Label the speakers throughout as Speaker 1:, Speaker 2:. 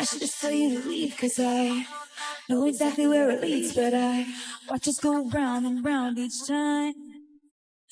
Speaker 1: I should just tell you to leave, 'cause I know exactly where it leads, but I watch us go round and round each time.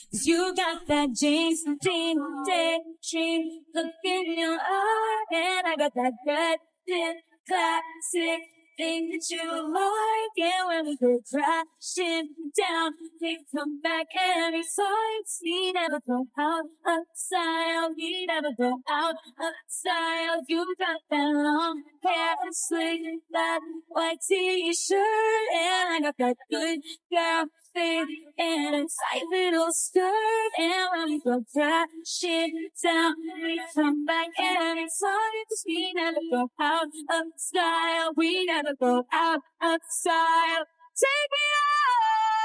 Speaker 1: 'Cause you got that James Dean daydream look in your eye, and I got that goddamn classic thing that you like. And when we go crashing down, we come back every time. We never go out of style. We never go out of style. You got that long hair, sling that white t-shirt, and I got that good girl thing and a tight little skirt. And when we go crashing down, we come back every time. 'Cause we never go out of style. We never go out of style. Take me out.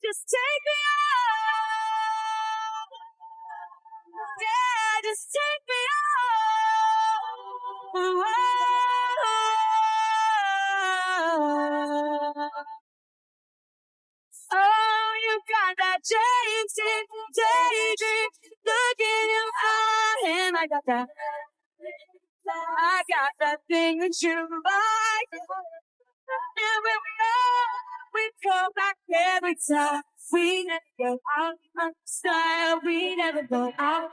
Speaker 1: Just take me out. Yeah, just take me out. Oh, you got that James Dean daydream look in your eye, and I got that thing that you like. And when we come back every time. We never go out of style. We never go out